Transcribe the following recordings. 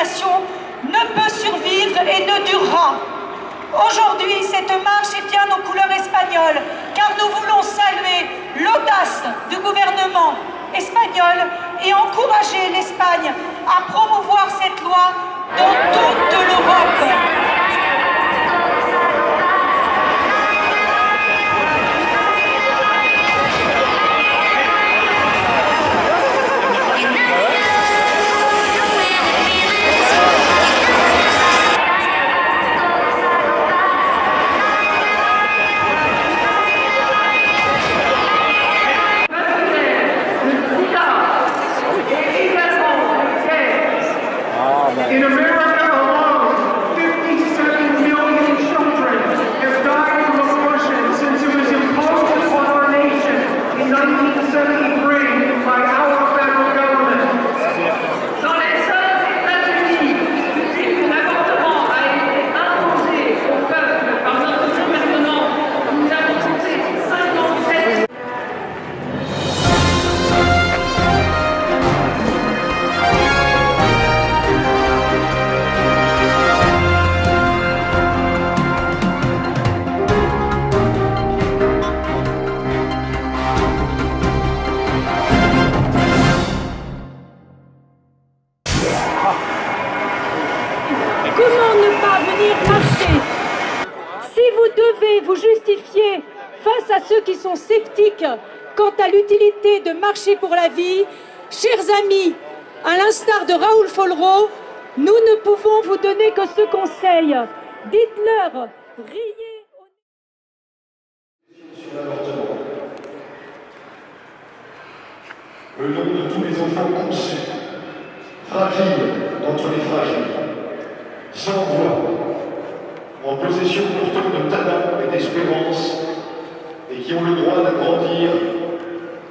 nation ne peut survivre et ne durera. Aujourd'hui, cette marche est bien aux couleurs espagnoles, car nous voulons saluer l'audace du gouvernement espagnol et encourager l'Espagne à promouvoir cette loi dans toute l'Europe. In America alone, 57 million children have died from abortion since it was imposed upon our nation in 1973 by our federal government. Dans les seuls États-Unis, l'avortement a été imposé au peuple par notre gouvernement. Nous avons compté 57. Comment ne pas venir marcher? Si vous devez vous justifier face à ceux qui sont sceptiques quant à l'utilité de marcher pour la vie, chers amis, à l'instar de Raoul Follereau, nous ne pouvons vous donner que ce conseil. Dites-leur, riez sur l'avortement. Le nom de tous les enfants conçus, fragiles d'entre les fragiles, sans voix, en possession pourtant de talent et d'espérance, et qui ont le droit de grandir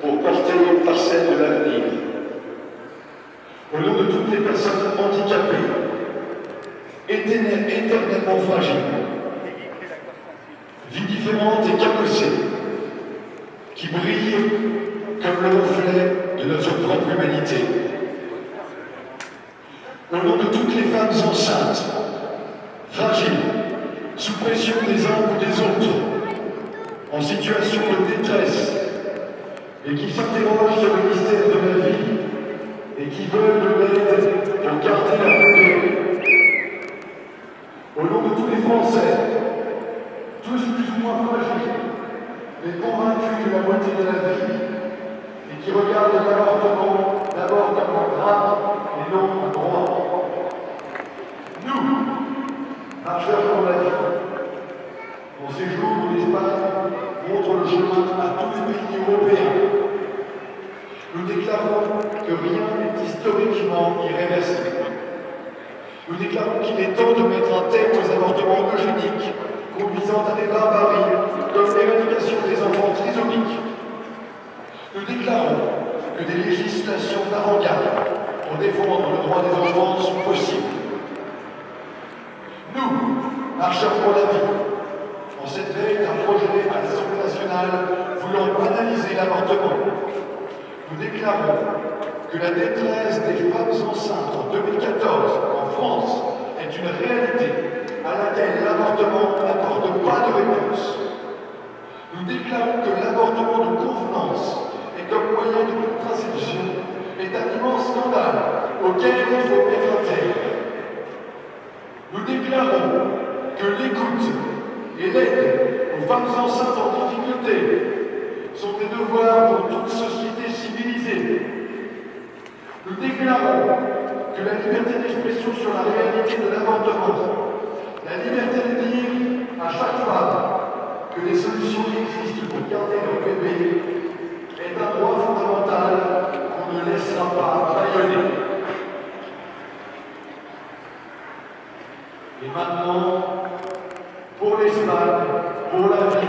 pour porter une parcelle de l'avenir. Au nom de toutes les personnes handicapées, éternellement fragiles, vie différente et cabossée, qui brillent comme le reflet de notre propre humanité. Au nom de toutes les femmes enceintes, fragiles, sous pression des uns ou des autres, en situation de détresse, et qui s'interrogent sur le mystère de la vie, et qui veulent de l'aide pour garder la beauté. Au nom de tous les Français, tous plus ou moins fragiles, mais convaincus de la beauté de la vie, et qui regardent l'avortement d'abord comme un drame et non un droit. Nous, marcheurs pour la vie, en ces jours où l'Espagne montre le chemin à tous les pays européens, nous déclarons que rien n'est historiquement irréversible. Nous déclarons qu'il est temps de mettre un terme aux avortements eugéniques, conduisant à des barbaries comme l'éradication des enfants trisomiques. Nous déclarons que des législations d'avant-garde pour défendre le droit des enfants sont possibles. Nous, marcheurs pour la vie, en cette veille d'un projet à l'Assemblée nationale voulant banaliser l'avortement, nous déclarons que la détresse des femmes enceintes en 2014 en France est une réalité à laquelle l'avortement n'apporte pas de réponse. Nous déclarons que l'avortement de convenance et comme moyen de contraception est un immense scandale auquel il faut mettre un terme. Nous déclarons que l'écoute et l'aide aux femmes enceintes en difficulté sont des devoirs pour toute société civilisée. Nous déclarons que la liberté d'expression sur la réalité de l'avortement, la liberté de dire à chaque femme que des solutions existent pour garder leur bébé, est un droit fondamental qu'on ne laissera pas bâillonner. Et maintenant, pour l'Espagne, pour la vie,